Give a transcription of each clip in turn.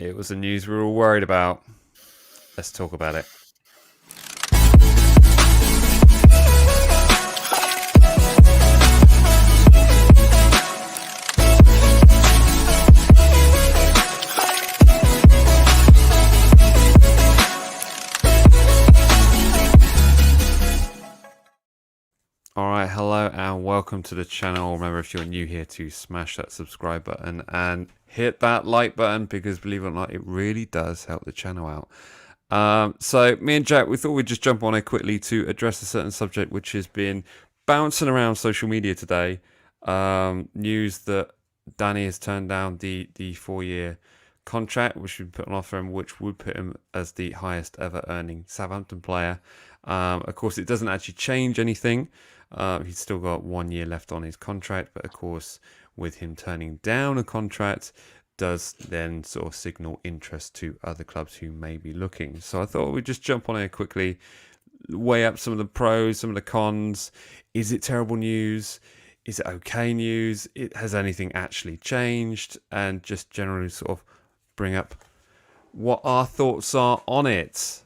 It was the news we were all worried about. Let's talk about it. Alright, hello and welcome to the channel. Remember, if you're new here, to smash that subscribe button and hit that like button, because believe it or not, it really does help the channel out. So me and Jack, we thought we'd just jump on it quickly to address a certain subject which has been bouncing around social media today. News that Danny has turned down the 4-year contract which we put on offer him, which would put him as the highest ever earning Southampton player. Of course, it doesn't actually change anything. He's still got 1 year left on his contract, but of course, with him turning down a contract, does then sort of signal interest to other clubs who may be looking. So I thought we'd just jump on here quickly, weigh up some of the pros, some of the cons. Is it terrible news? Is it okay news? Has anything actually changed? And just generally sort of bring up what our thoughts are on it.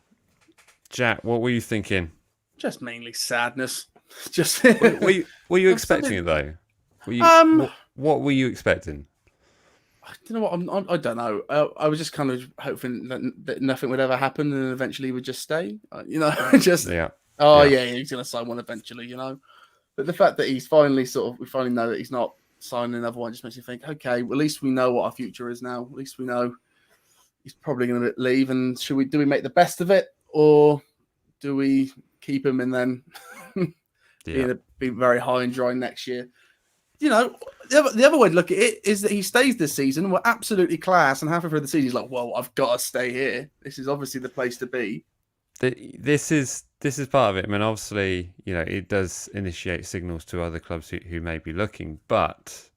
Jack, what were you thinking? Just mainly sadness. Just were you expecting it though? What were you expecting? You know what? I don't know. I was just kind of hoping that nothing would ever happen, and eventually would just stay. He's gonna sign one eventually. But the fact that he's finally we finally know that he's not signing another one just makes me think, okay, well, at least we know what our future is now. At least we know he's probably going to leave. And do we make the best of it, or do we keep him and then be very high and dry next year? The other way to look at it is that he stays this season. We're absolutely class, and halfway through the season, he's like, "Well, I've got to stay here. This is obviously the place to be." This is part of it. I mean, obviously, it does initiate signals to other clubs who may be looking, but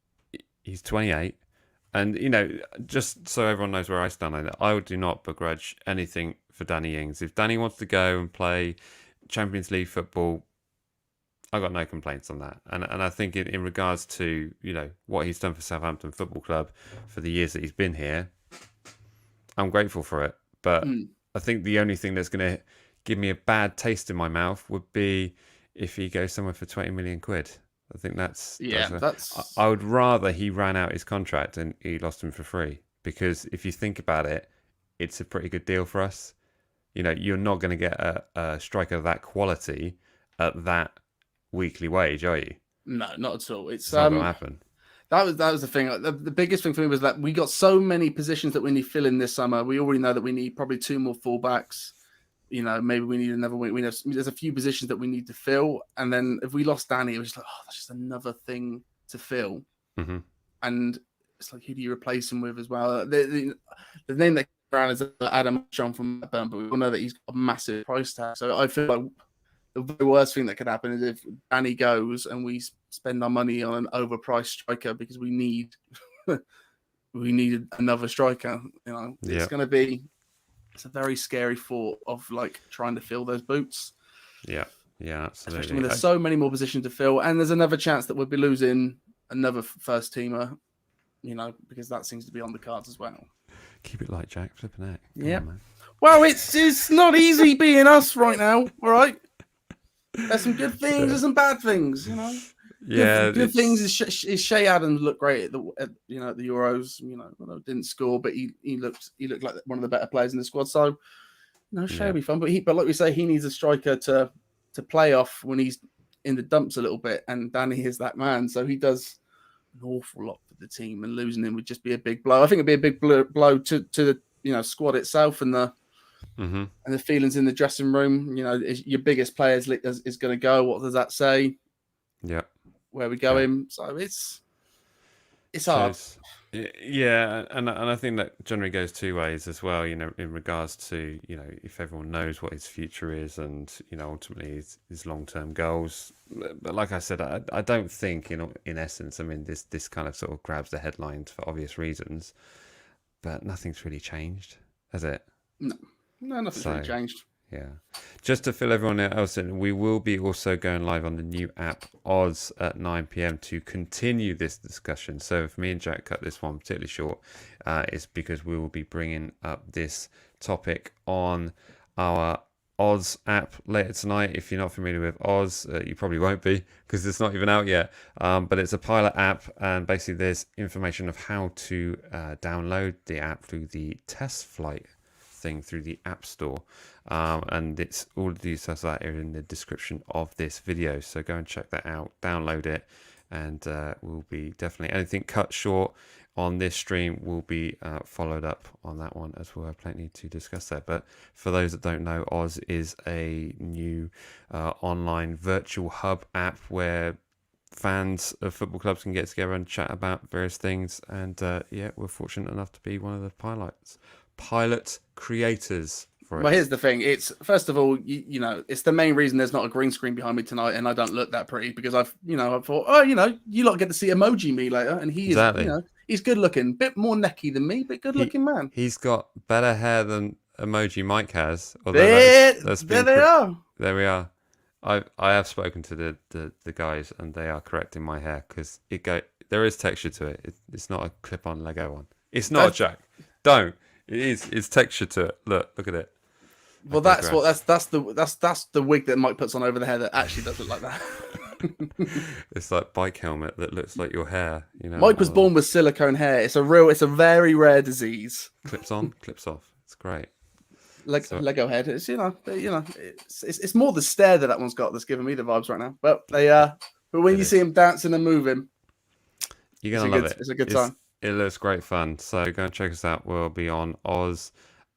he's 28, and just so everyone knows where I stand on it, I do not begrudge anything for Danny Ings. If Danny wants to go and play Champions League football, I got no complaints on that. And I think in regards to what he's done for Southampton Football Club for the years that he's been here, I'm grateful for it. But I think the only thing that's going to give me a bad taste in my mouth would be if he goes somewhere for 20 million quid. I think that's I would rather he ran out his contract and he lost him for free, because if you think about it, it's a pretty good deal for us. You're not going to get a striker of that quality at that weekly wage, are you? No, not at all. It's not going to happen. That was the thing. The biggest thing for me was that we got so many positions that we need filling this summer. We already know that we need probably 2 more fullbacks. Maybe we need another wing. There's a few positions that we need to fill. And then if we lost Danny, it was just like, that's just another thing to fill. Mm-hmm. And it's like, who do you replace him with as well? The name that came around is Adam John from Blackburn, but we all know that he's got a massive price tag. So I feel like the very worst thing that could happen is if Danny goes and we spend our money on an overpriced striker because we need another striker. It's going to be. It's a very scary thought of trying to fill those boots. Yeah, absolutely. Especially when there's so many more positions to fill, and there's another chance that we'll be losing another first teamer. Because that seems to be on the cards as well. Keep it light, Jack. Flipping heck. Yeah. Well, it's not easy being us right now. All right. There's some good things. There's some bad things. Yeah. Good things is Shea Adams looked great at the Euros. Didn't score, but he looked like one of the better players in the squad. So, Shea will be fun. But like we say, he needs a striker to play off when he's in the dumps a little bit, and Danny is that man. So he does an awful lot for the team, and losing him would just be a big blow. I think it'd be a big blow to the squad itself and the. Mm-hmm. And the feelings in the dressing room. Your biggest player is going to go. What does that say? Yeah. Where we going? So it's hard. Yeah, and I think that generally goes 2 ways as well. In regards to if everyone knows what his future is and ultimately his long-term goals. But like I said, I don't think in essence. I mean, this kind of sort of grabs the headlines for obvious reasons, but nothing's really changed, has it? No, nothing's really changed. Yeah. Just to fill everyone else in, we will be also going live on the new app Oz at 9 p.m. to continue this discussion. So if me and Jack cut this one particularly short, it's because we will be bringing up this topic on our Oz app later tonight. If you're not familiar with Oz, you probably won't be because it's not even out yet. But it's a pilot app, and basically there's information of how to download the app through the test flight thing through the App Store, and it's all the details that are in the description of this video, so go and check that out, download it, and we'll be definitely anything cut short on this stream will be followed up on that one, as we'll have plenty to discuss there. But for those that don't know, Oz is a new online virtual hub app where fans of football clubs can get together and chat about various things, and yeah, we're fortunate enough to be one of the pilot creators for it. Well, here's the thing. It's, first of all, you know, it's the main reason there's not a green screen behind me tonight and I don't look that pretty, because I thought, oh, you know, you lot get to see Emoji me later, and he is, you know, he's good looking, bit more necky than me, but good looking man. He's got better hair than Emoji Mike has. There they are. There we are. I have spoken to the guys, and they are correcting my hair, because there is texture to it. It's not a clip-on Lego one. It's not, Jack. Don't. It's texture to it. Look at it. Well, that's the wig that Mike puts on over the hair that actually does look like that. It's like bike helmet that looks like your hair. You know, Mike was born with silicone hair. It's a very rare disease. Clips on, clips off. It's great. Lego head. It's it's more the stare that one's got that's giving me the vibes right now. But when you see him dancing and moving, you're gonna love it. It's a good time. It looks great fun. So go and check us out. We'll be on Oz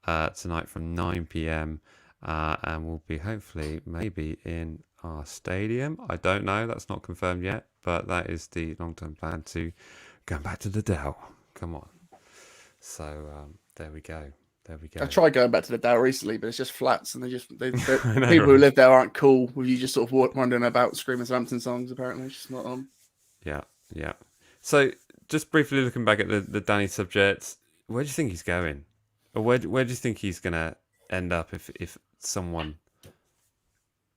tonight from 9 p.m. And we'll be hopefully maybe in our stadium. I don't know. That's not confirmed yet. But that is the long-term plan to go back to the Dell. Come on. So there we go. There we go. I tried going back to the Dell recently, but it's just flats, and people who live there aren't cool with you just sort of wandering about screaming Southampton songs. Apparently, it's just not on. Yeah. So just briefly looking back at the Danny subject, where do you think he's going? Or where do you think he's going to end up if someone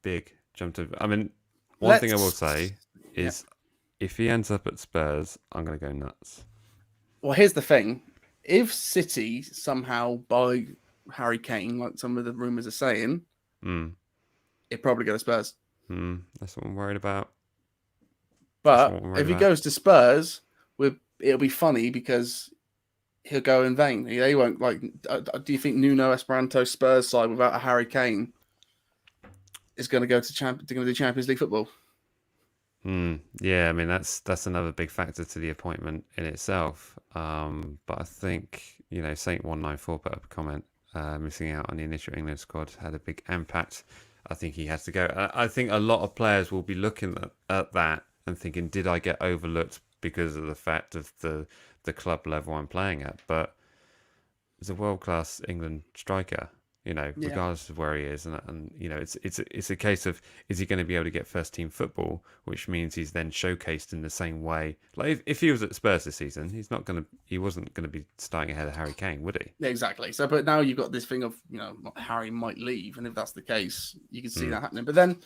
big jumped over? I mean, one thing I will say is if he ends up at Spurs, I'm going to go nuts. Well, here's the thing. If City somehow buy Harry Kane, like some of the rumours are saying, it'd probably go to Spurs. That's what I'm worried about. But if he goes to Spurs, it'll be funny because he'll go in vain. They won't like. Do you think Nuno Esperanto Spurs side without a Harry Kane is going to go to do Champions League football? Yeah, I mean that's another big factor to the appointment in itself. But I think Saint 194 put up a comment. Missing out on the initial England squad had a big impact. I think he has to go. I think a lot of players will be looking at that and thinking, did I get overlooked because of the fact of the club level I'm playing at? But as a world-class England striker, regardless of where he is, and it's a case of, is he going to be able to get first-team football, which means he's then showcased in the same way. Like if he was at Spurs this season, he wasn't going to be starting ahead of Harry Kane, would he? Yeah, exactly. So, but now you've got this thing of Harry might leave, and if that's the case, you can see that happening. But then,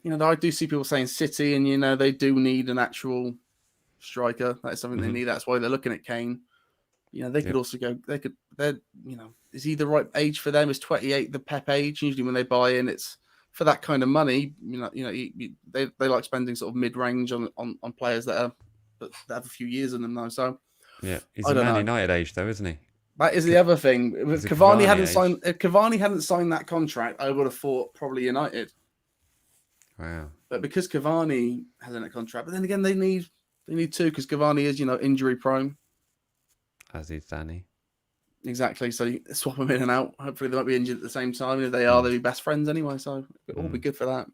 I do see people saying City, and they do need an actual striker. That's something they need. That's why they're looking at Kane. They could also go. Is he the right age for them? Is 28 the Pep age? Usually, when they buy in, it's for that kind of money. They like spending sort of mid-range on players that have a few years in them now. So yeah, he's a Man United age though, isn't he? That is the other thing. If Cavani hadn't signed that contract, I would have thought probably United. Wow. But because Cavani has in a contract, but then again, they need two because Cavani is injury prone. As is Danny. Exactly. So you swap them in and out. Hopefully they won't be injured at the same time. And if they are, they'll be best friends anyway. So it'll all be good for that.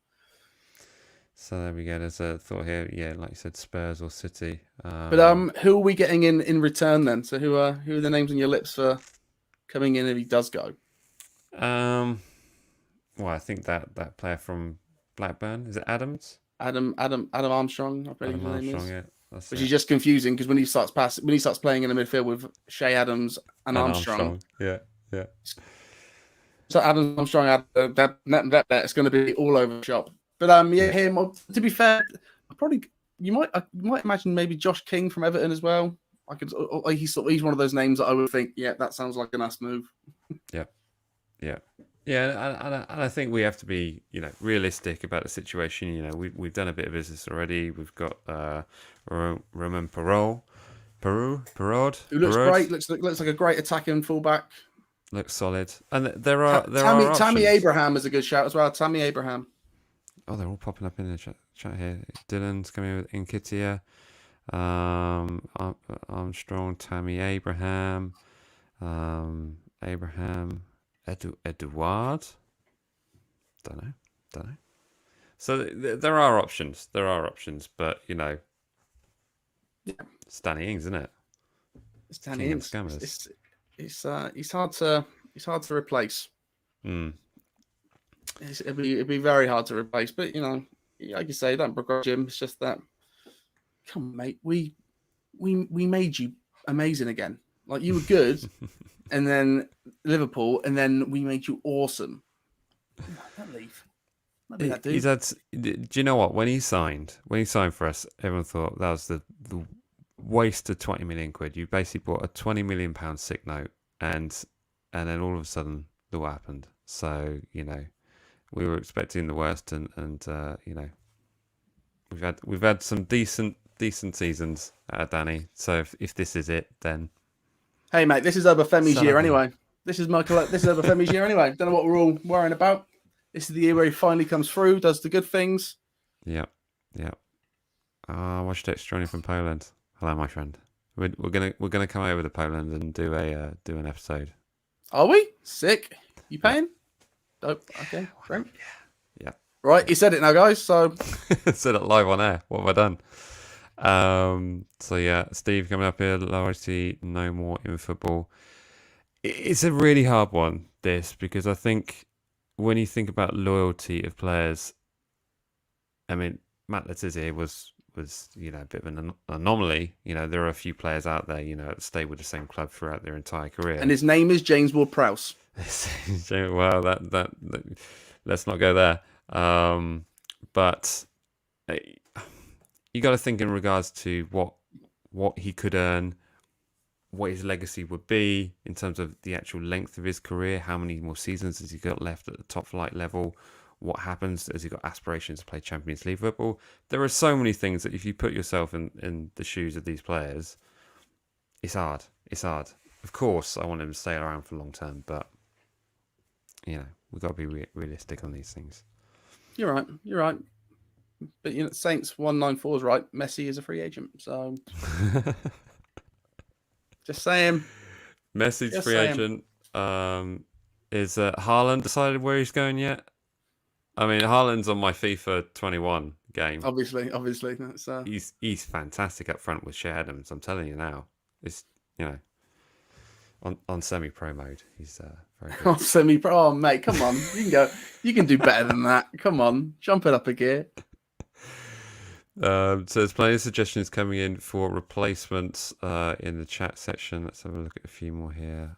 So there we go. There's a thought here. Yeah, like you said, Spurs or City. But who are we getting in return then? So who are the names on your lips for coming in if he does go? Well, I think that player from Blackburn, is it Adams? Adam Armstrong. Adam Armstrong, yeah. Which is just confusing because when he starts playing in the midfield with Shea Adams and Armstrong. Yeah. So Adam Armstrong, that it's going to be all over the shop. But yeah, him. To be fair, you might imagine maybe Josh King from Everton as well. He's one of those names that I would think, yeah, that sounds like a nice move. Yeah. And I think we have to be, realistic about the situation. We've done a bit of business already. We've got Roman Perraud, who looks great. Looks like a great attacking fullback. Looks solid, and there are options. Tammy Abraham is a good shout as well. Tammy Abraham. Oh, they're all popping up in the chat here. Dylan's coming with Nketiah, Armstrong, Tammy Abraham, Eduard. Don't know. So there are options. But it's Danny Ings, isn't it? It's Danny Ings. He's hard to replace. It'd be very hard to replace. But like you say, don't begrudge him. It's just that, come on, mate. We made you amazing again. Like, you were good, and then Liverpool, and then we made you awesome. Don't leave. Do you know what? When he signed for us, everyone thought that was the waste of 20 million quid. You basically bought a 20 million pound sick note, and then all of a sudden, look what happened. So we were expecting the worst, and we've had some decent seasons out of Danny. So if this is it, then hey, mate, this is Obafemi's year anyway. This is Obafemi's year anyway. Don't know what we're all worrying about. This is the year where he finally comes through, does the good things. Yeah. Watched it joining from Poland. Hello, my friend. We're gonna come over to Poland and do an episode. Are we? Sick. You paying? Yeah. Oh, okay. Great. Yeah. Right, you said it now, guys. So said it live on air. What have I done? So yeah, Steve coming up here. Loyalty, no more in football. It's a really hard one, this, because I think when you think about loyalty of players, I mean, Matt Letizia was a bit of an anomaly. There are a few players out there, that stay with the same club throughout their entire career. And his name is James Ward-Prowse. Well, that let's not go there. But you got to think in regards to what he could earn, what his legacy would be in terms of the actual length of his career. How many more seasons has he got left at the top flight level? What happens? Has he got aspirations to play Champions League football? There are so many things that if you put yourself in the shoes of these players, it's hard. Of course, I want him to stay around for long term, but we've got to be realistic on these things. You're right. But Saints 194 is right. Messi is a free agent, so just saying. Messi's free agent. Is Haaland decided where he's going yet? I mean, Haaland's on my FIFA 21 game. Obviously, that's he's fantastic up front with Shea Adams. I'm telling you now, it's on semi-pro mode, he's very good. On semi-pro, oh mate, come on, you can do better than that. Come on, jump it up a gear. So there's plenty of suggestions coming in for replacements in the chat section. Let's have a look at a few more here.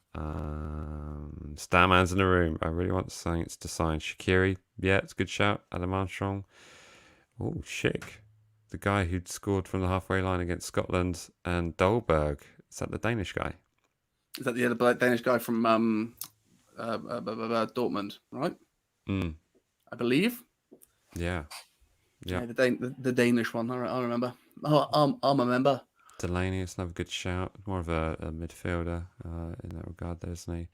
Starman's in the room. I really want the Saints to sign Shaqiri. Yeah, it's a good shout. Adam Armstrong. Oh, Schick. The guy who'd scored from the halfway line against Scotland. And Dolberg. Is that the Danish guy? Is that the Danish guy from Dortmund, right? I believe. Yeah. The Danish one. I remember. I'm a member. Delaney is another good shout. More of a midfielder in that regard, there, isn't he?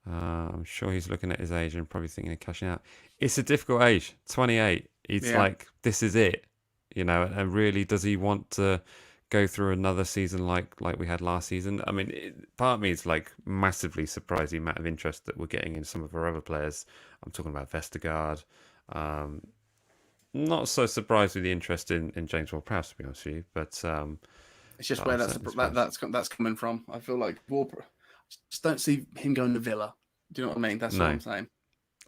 I'm sure he's looking at his age and probably thinking of cashing out. It's a difficult age. 28. He's like, this is it. And really, does he want to go through another season like we had last season? I mean, part of me is like massively surprised the amount of interest that we're getting in some of our other players. I'm talking about Vestergaard. Not so surprised with the interest in James Ward-Prowse, to be honest with you, but it's just where that's coming from. I feel like just don't see him going to Villa. Do you know what I mean? That's what I'm saying.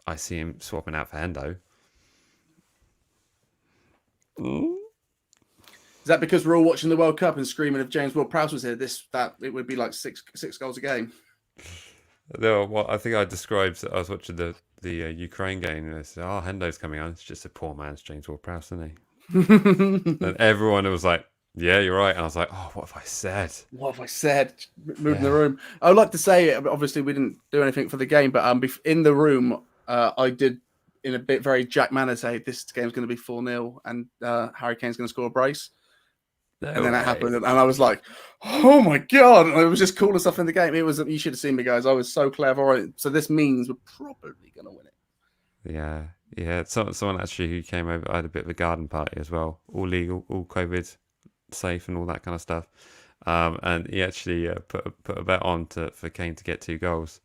I see him swapping out for Hendo. Is that because we're all watching the World Cup and screaming if James Ward-Prowse was here, that it would be like six goals a game? No, well, I think I described. I was watching the Ukraine game, and I said, "Oh, Hendo's coming on. It's just a poor man's James Ward-Prowse, isn't he?" And everyone was like, "Yeah, you're right." And I was like, "Oh, what have I said? What have I said?" Moving the room. I would like to say, obviously, we didn't do anything for the game, but in the room, I did in a bit very Jack manner say this game's going to be 4-0 and Harry Kane's going to score a brace. No and then way. it happened, and I was like, "Oh my god!" And it was just cool stuff in the game. It was. You should have seen me, guys. I was so clever. So this means we're probably going to win it. Yeah, yeah. Someone actually who came over, I had a bit of a garden party as well, all legal, all COVID safe, and all that kind of stuff. And he actually put a bet on for Kane to get 2 goals.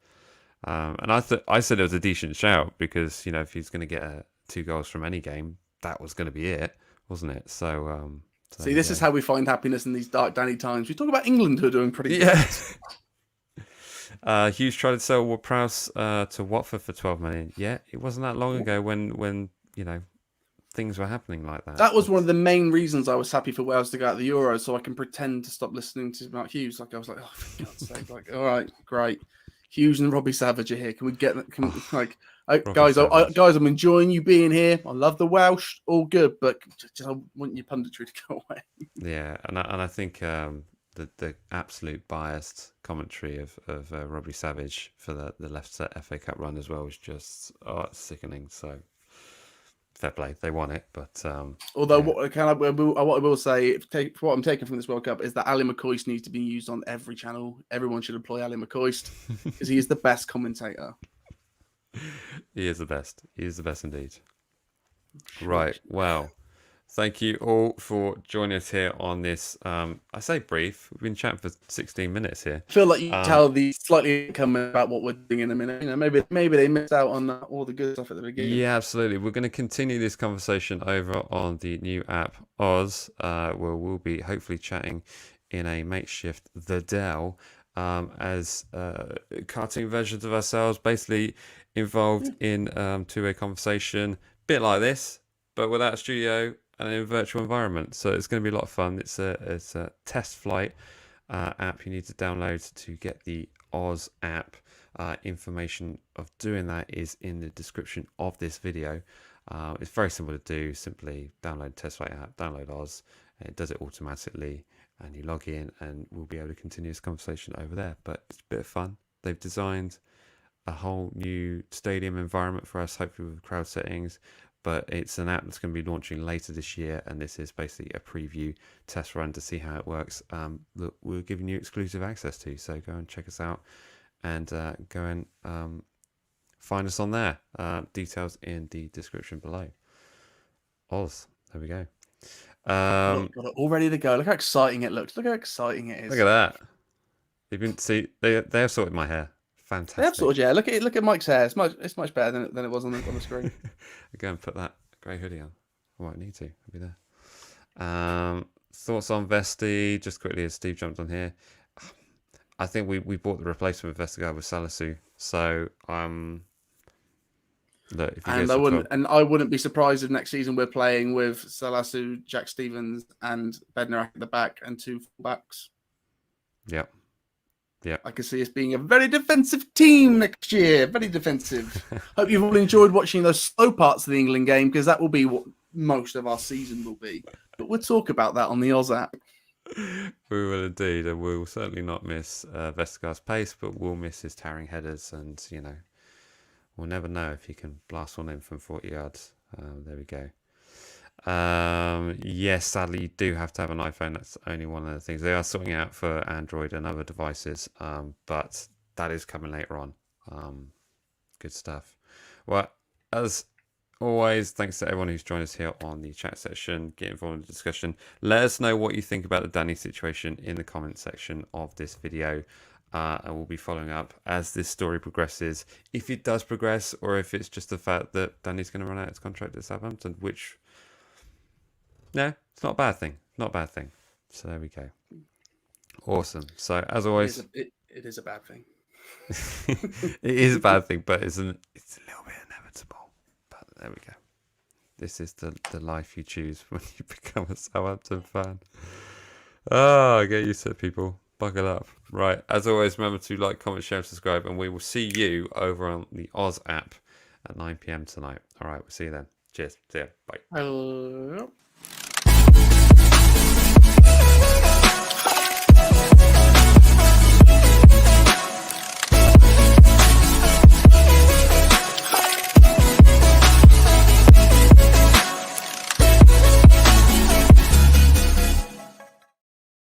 And I said it was a decent shout because if he's going to get 2 goals from any game, that was going to be it, wasn't it? So see, this is how we find happiness in these dark, Danny times. We talk about England who are doing pretty good. Hughes tried to sell Ward-Prowse to Watford for 12 million. Yeah, it wasn't that long ago when things were happening like that. That was one of the main reasons I was happy for Wales to go out the Euro, so I can pretend to stop listening to Mark Hughes. Like I was like, oh, for God's sake! Like, all right, great. Hughes and Robbie Savage are here. Can we get that? Guys, I'm enjoying you being here. I love the Welsh, all good, but I want your punditry to go away. Yeah, and I think the absolute biased commentary of Robbie Savage for the left set FA Cup run as well was just it's sickening. So fair play, they won it, but although what I will say, what I'm taking from this World Cup is that Ali McCoist needs to be used on every channel. Everyone should employ Ali McCoist because he is the best commentator. He is the best. He is the best indeed. Right. Well, thank you all for joining us here on this. I say brief. We've been chatting for 16 minutes here. I feel like you tell the slightly comment about what we're doing in a minute. Maybe they missed out on all the good stuff at the beginning. Yeah, absolutely. We're going to continue this conversation over on the new app Oz, where we'll be hopefully chatting in a makeshift The Dell as cartoon versions of ourselves, basically involved in two-way conversation, bit like this, but without a studio and in a virtual environment. So it's going to be a lot of fun. It's a test flight app you need to download to get the Oz app. Information of doing that is in the description of this video. It's very simple to do. Simply download test flight app, download Oz, and it does it automatically, and you log in and we'll be able to continue this conversation over there. But it's a bit of fun. They've designed a whole new stadium environment for us, hopefully with crowd settings, but it's an app that's going to be launching later this year, and this is basically a preview test run to see how it works that we're giving you exclusive access to. So go and check us out and go and find us on there. Details in the description below. Oz, there we go. Got it all ready to go. Look how exciting it looks. Look how exciting it is. Look at that. You can see they have sorted my hair. Fantastic. They have sorted, yeah. Look at Mike's hair. It's much better than it was on the screen. Go and put that grey hoodie on. I won't need to. I'll be there. Thoughts on Vesti? Just quickly, as Steve jumped on here. I think we bought the replacement of Vestergaard with Salisu. So look, if I wouldn't be surprised if next season we're playing with Salisu, Jack Stevens, and Bednar at the back and 2 fullbacks. Yep. Yeah, I can see us being a very defensive team next year. Very defensive. Hope you've all enjoyed watching those slow parts of the England game, because that will be what most of our season will be. But we'll talk about that on the Oz app. We will indeed, and we'll certainly not miss Vestergaard's pace, but we'll miss his towering headers, and we'll never know if he can blast one in from 40 yards. There we go. Yes, sadly, you do have to have an iPhone. That's only one of the things they are sorting out for Android and other devices, but that is coming later on. Good stuff. Well, as always, thanks to everyone who's joined us here on the chat section. Get involved in the discussion. Let us know what you think about the Danny situation in the comment section of this video. And we'll be following up as this story progresses. If it does progress, or if it's just the fact that Danny's going to run out his contract at Southampton, which... No, it's not a bad thing. Not a bad thing. So there we go. Awesome. So as always, it is a bad thing. It is a bad thing, but it's a little bit inevitable. But there we go. This is the life you choose when you become a Southampton fan. Oh, get used to it, people. Buckle up. Right. As always, remember to like, comment, share, and subscribe, and we will see you over on the Oz app at 9 p.m. tonight. All right. We'll see you then. Cheers. See ya. Bye. Hello.